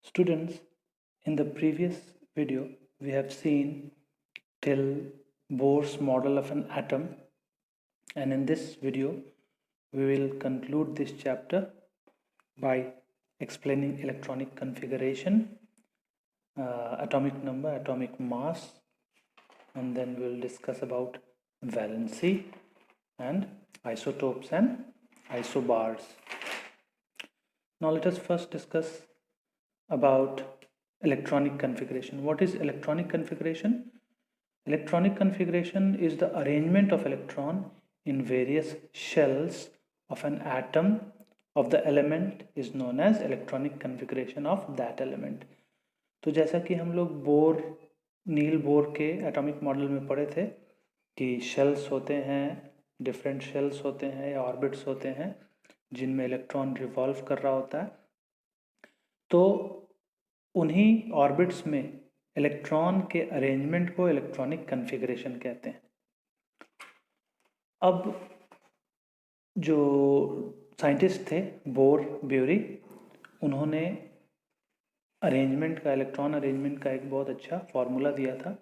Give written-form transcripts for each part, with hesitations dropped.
Students, in the previous video, we have seen till Bohr's model of an atom, and in this video, we will conclude this chapter by explaining electronic configuration, atomic number, atomic mass, and then we will discuss about valency and isotopes and isobars. Now let us first discuss about electronic configuration. What is electronic configuration? Electronic configuration is the arrangement of electron in various shells of an atom of the element is known as electronic configuration of that element. तो जैसा कि हम लोग Niels Bohr के atomic model में पढ़े थे कि शेल्स होते हैं, डिफरेंट शेल्स होते हैं या ऑर्बिट्स होते हैं जिनमें इलेक्ट्रॉन रिवॉल्व कर रहा होता है, तो उन्हीं ऑर्बिट्स में इलेक्ट्रॉन के अरेंजमेंट को इलेक्ट्रॉनिक कन्फिगरेशन कहते हैं। अब जो साइंटिस्ट थे बोर ब्यूरी, उन्होंने अरेंजमेंट का, इलेक्ट्रॉन अरेंजमेंट का एक बहुत अच्छा फॉर्मूला दिया था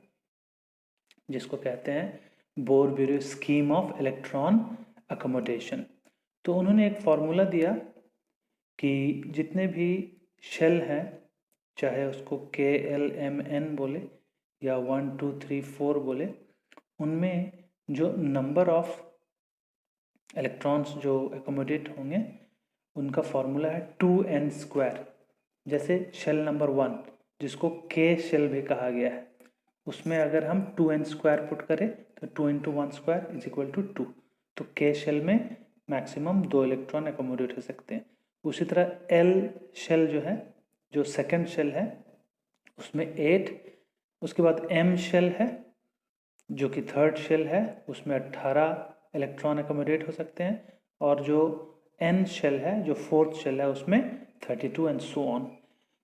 जिसको कहते हैं bore bury scheme of electron accommodation. तो उन्होंने एक फॉर्मूला दिया कि जितने भी शेल हैं, चाहे उसको KLMN बोले या 1 2 3 4 बोले, उनमें जो नंबर ऑफ इलेक्ट्रॉन्स जो एकोमोडेट होंगे उनका फॉर्मूला है 2n²। जैसे शेल नंबर 1 जिसको K शेल भी कहा गया है, उसमें अगर हम 2n² पुट करें तो 2 × 1² = 2। तो K शेल में मैक्सिमम 2 इलेक्ट्रॉन एकोमोडेट हो सकते हैं। उसी तरह L शेल जो है, जो सेकंड शेल है, उसमें 8। उसके बाद M शेल है जो कि थर्ड शेल है, उसमें 18 इलेक्ट्रॉन एकोमोडेट हो सकते हैं। और जो N शेल है, जो फोर्थ शेल है, उसमें 32 एंड सो ऑन।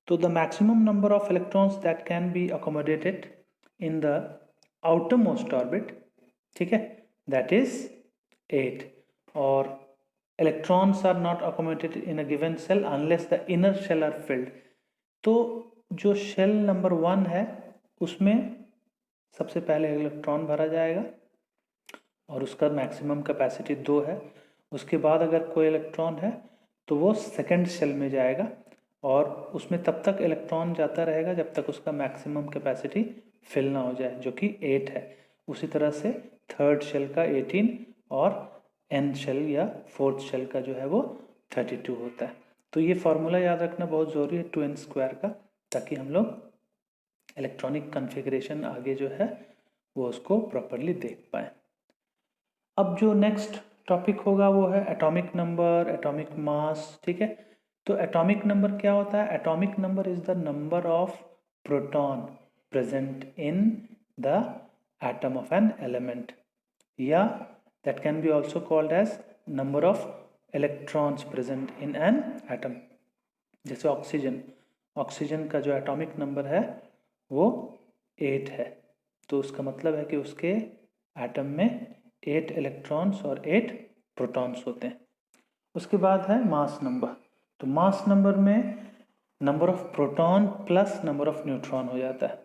तो the maximum number of electrons that can be accommodated in the outer most orbit, ठीक है, दैट इज 8। और electrons are not accommodated in a given cell unless the inner shell are filled। तो जो shell number 1 है उसमें सबसे पहले electron भरा जाएगा और उसका मैक्सिमम कैपेसिटी 2 है। उसके बाद अगर कोई इलेक्ट्रॉन है तो वो सेकंड शेल में जाएगा और उसमें तब तक इलेक्ट्रॉन जाता रहेगा जब तक उसका मैक्सिमम कैपेसिटी फिल ना हो जाए, जो कि 8 है। उसी तरह से थर्ड शेल का 18 और N शेल या फोर्थ शेल का जो है वो 32 होता है। तो ये फॉर्मूला याद रखना बहुत ज़रूरी है 2n² का, ताकि हम लोग इलेक्ट्रॉनिक कन्फिग्रेशन आगे जो है वो उसको प्रॉपरली देख पाए। अब जो नेक्स्ट टॉपिक होगा वो है एटॉमिक नंबर, एटॉमिक मास, ठीक है। तो एटॉमिक नंबर क्या होता है? Atomic number is the number of proton present in the atom of an element, या that can be also called as number of electrons present in an atom। जैसे oxygen का जो एटॉमिक नंबर है वो 8 है, तो उसका मतलब है कि उसके एटम में 8 इलेक्ट्रॉन्स और 8 प्रोटॉन्स होते हैं। उसके बाद है मास नंबर। तो मास नंबर में number of proton plus number of neutron हो जाता है,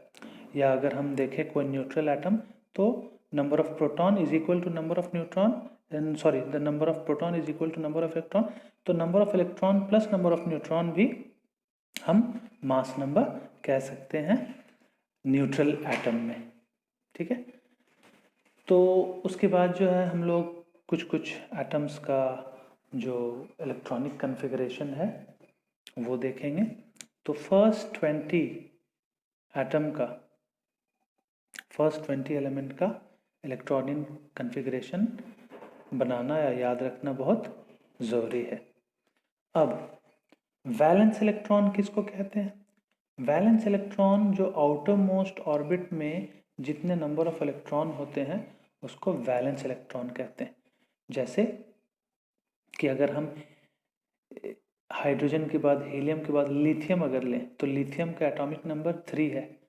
या अगर हम देखें कोई न्यूट्रल एटम तो number of proton is equal to number of neutron, and sorry, the number of proton is equal to number of electron। तो number of electron plus number of neutron भी हम मास नंबर कह सकते हैं neutral atom में, ठीक है। तो उसके बाद जो है हम लोग कुछ एटम्स का जो इलेक्ट्रॉनिक कन्फिगरेशन है वो देखेंगे। तो फर्स्ट 20 एलिमेंट का इलेक्ट्रॉनिक कन्फिगरेशन बनाना या याद रखना बहुत ज़रूरी है। अब वैलेंस इलेक्ट्रॉन किसको कहते हैं? वैलेंस इलेक्ट्रॉन जो आउटर मोस्ट ऑर्बिट में जितने नंबर ऑफ इलेक्ट्रॉन होते हैं उसको वैलेंस इलेक्ट्रॉन कहते हैं। जैसे कि अगर हम हाइड्रोजन के बाद, हीलियम के बाद लिथियम अगर लें तो लिथियम का एटॉमिक नंबर 3 है,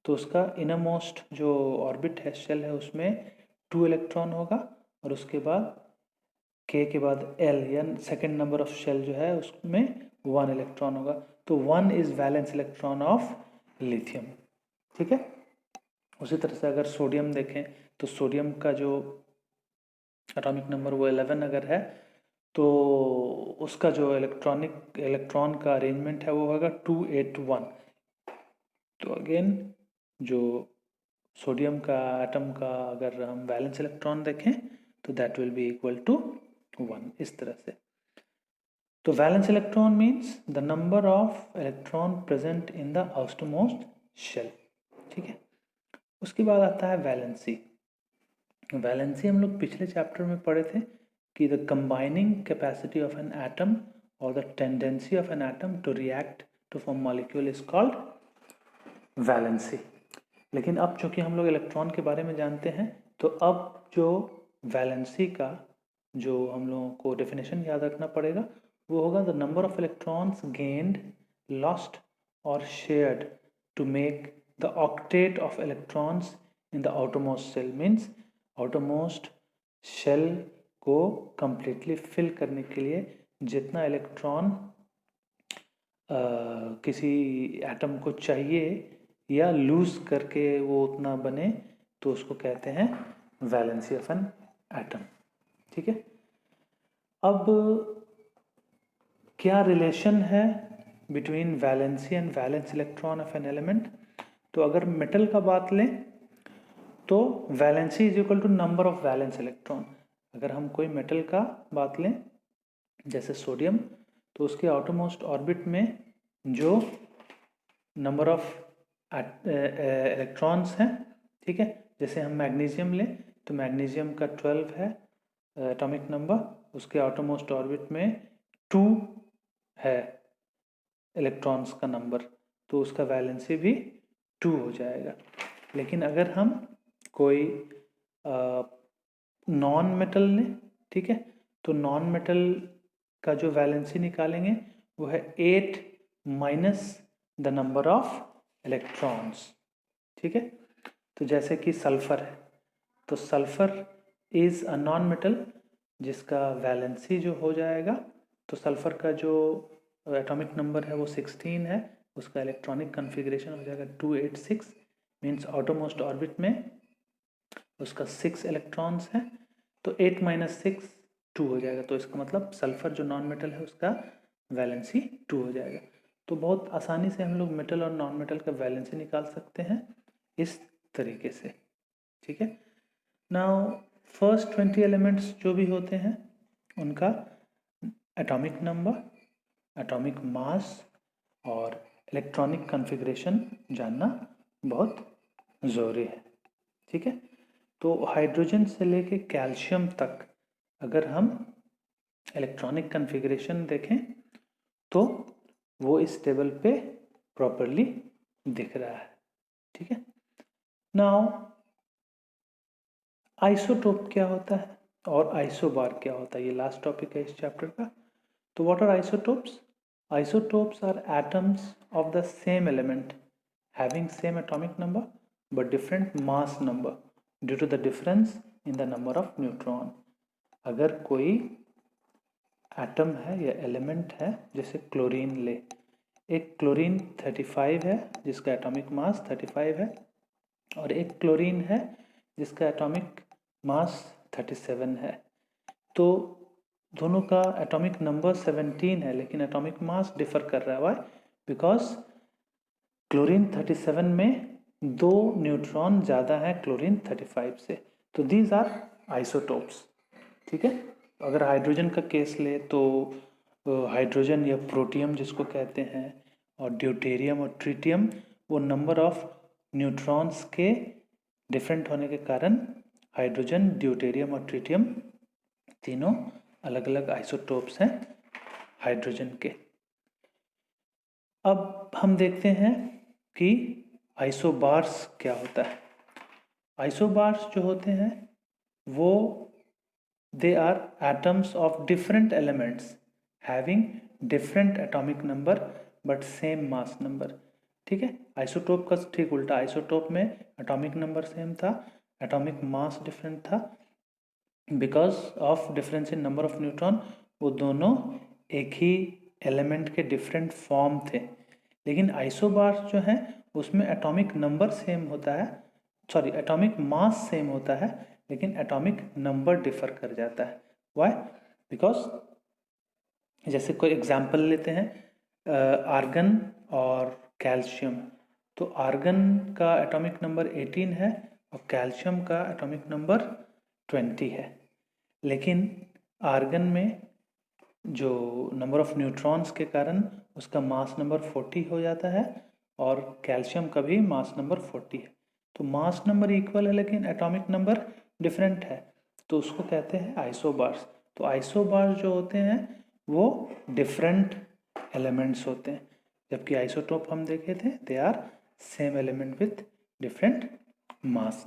तो उसका इनर मोस्ट जो ऑर्बिट है, शेल है, उसमें 2 इलेक्ट्रॉन होगा और उसके बाद K के बाद L या सेकेंड नंबर ऑफ शेल जो है उसमें 1 इलेक्ट्रॉन होगा। तो 1 is valence electron of lithium. ठीक है, उसी तरह से अगर सोडियम देखें तो सोडियम का जो एटॉमिक नंबर वो 11 अगर है तो उसका जो इलेक्ट्रॉन का अरेंजमेंट है वो होगा 281। तो अगेन जो सोडियम का एटम का अगर हम वैलेंस इलेक्ट्रॉन देखें तो that will be equal to 1, इस तरह से। तो valence electron means the number of electron present in the outermost shell. ठीक है, उसके बाद आता है वैलेंसी। वैलेंसी हम लोग पिछले चैप्टर में पढ़े थे कि the combining capacity of an atom और the tendency of an atom to react to form molecule is called valency. लेकिन अब चूंकि हम लोग इलेक्ट्रॉन के बारे में जानते हैं तो अब जो वैलेंसी का जो हम लोगों को डेफिनेशन याद रखना पड़ेगा वो होगा the number of electrons gained, lost और shared to make the octet of electrons in the outermost cell. Means outermost shell को कंप्लीटली फिल करने के लिए जितना इलेक्ट्रॉन किसी एटम को चाहिए या लूज करके वो उतना बने तो उसको कहते हैं वैलेंसी ऑफ एन एटम। ठीक है, अब क्या रिलेशन है between valency and valence electron of an element? तो अगर मेटल का बात लें तो valency is equal to number of valence electron. अगर हम कोई मेटल का बात लें जैसे सोडियम तो उसके आउटरमोस्ट ऑर्बिट में जो नंबर ऑफ इलेक्ट्रॉन्स हैं, ठीक है, जैसे हम मैग्नीशियम लें तो मैग्नीशियम का 12 है एटॉमिक नंबर, उसके आउटरमोस्ट ऑर्बिट में 2 है इलेक्ट्रॉन्स का नंबर, तो उसका वैलेंसी भी 2 हो जाएगा। लेकिन अगर हम कोई नॉन मेटल लें, ठीक है, तो नॉन मेटल का जो वैलेंसी निकालेंगे वो है 8 minus the number of electrons. ठीक है, तो जैसे कि सल्फर है तो sulphur is a non metal जिसका वैलेंसी जो हो जाएगा तो सल्फर का जो एटॉमिक नंबर है वो 16 है, उसका इलेक्ट्रॉनिक कन्फिग्रेशन हो जाएगा 286। मीन्स आउटरमोस्ट ऑर्बिट में उसका 6 इलेक्ट्रॉन्स हैं तो 8 माइनस 6 2 हो जाएगा। तो इसका मतलब सल्फर जो नॉन मेटल है उसका वैलेंसी 2 हो जाएगा। तो बहुत आसानी से हम लोग मेटल और नॉन मेटल का वैलेंसी निकाल सकते हैं इस तरीके से। ठीक है, नाउ फर्स्ट 20 एलिमेंट्स जो भी होते हैं उनका एटॉमिक नंबर, एटॉमिक मास और इलेक्ट्रॉनिक कॉन्फ़िगरेशन जानना बहुत ज़रूरी है। ठीक है, तो हाइड्रोजन से लेके कैल्शियम तक अगर हम इलेक्ट्रॉनिक कॉन्फ़िगरेशन देखें तो वो इस टेबल पे प्रॉपरली दिख रहा है। ठीक है, नाउ आइसोटोप क्या होता है और आइसोबार क्या होता है, ये लास्ट टॉपिक है इस चैप्टर का। तो what are isotopes? Isotopes are atoms of the same element having same atomic number but different mass number due to the difference in the number of neutron। अगर कोई एटम है या element है जैसे क्लोरीन ले, एक क्लोरीन 35 है जिसका एटॉमिक मास 35 है और एक क्लोरीन है जिसका एटॉमिक मास 37 है, तो दोनों का एटॉमिक नंबर 17 है लेकिन एटॉमिक मास डिफर कर रहा है। वाई? बिकॉज क्लोरीन 37 में 2 न्यूट्रॉन ज़्यादा है क्लोरीन 35 से, तो दीज आर आइसोटोप्स। ठीक है, अगर हाइड्रोजन का केस ले तो हाइड्रोजन या प्रोटियम जिसको कहते हैं और ड्यूटेरियम और ट्रिटियम, वो नंबर ऑफ न्यूट्रॉन्स के डिफरेंट होने के कारण हाइड्रोजन, ड्यूटेरियम और ट्रिटियम तीनों अलग अलग आइसोटोप्स हैं हाइड्रोजन के। अब हम देखते हैं कि आइसोबार्स क्या होता है। आइसोबार्स जो होते हैं वो they are atoms of different elements having different atomic number but same mass number. ठीक है, आइसोटोप का ठीक उल्टा, आइसोटोप में एटॉमिक नंबर सेम था, एटॉमिक मास डिफरेंट था, because of difference in number of neutron वो दोनों एक ही एलिमेंट के डिफरेंट फॉर्म थे, लेकिन आइसोबार्स जो हैं उसमें एटॉमिक नंबर सेम होता है, सॉरी एटॉमिक मास सेम होता है, लेकिन एटॉमिक नंबर डिफर कर जाता है। वाई? बिकॉज जैसे कोई एग्जांपल लेते हैं, आर्गन और कैल्शियम। तो आर्गन का एटॉमिक नंबर 18 है और कैल्शियम का एटॉमिक नंबर 20 है, लेकिन आर्गन में जो नंबर ऑफ न्यूट्रॉन्स के कारण उसका मास नंबर 40 हो जाता है और कैल्शियम का भी मास नंबर 40 है। तो मास नंबर इक्वल है लेकिन एटॉमिक नंबर डिफरेंट है, तो उसको कहते हैं आइसोबार्स। तो आइसोबार्स जो होते हैं वो डिफरेंट एलिमेंट्स होते हैं, जबकि आइसोटोप हम देखे थे they are same element with different mass.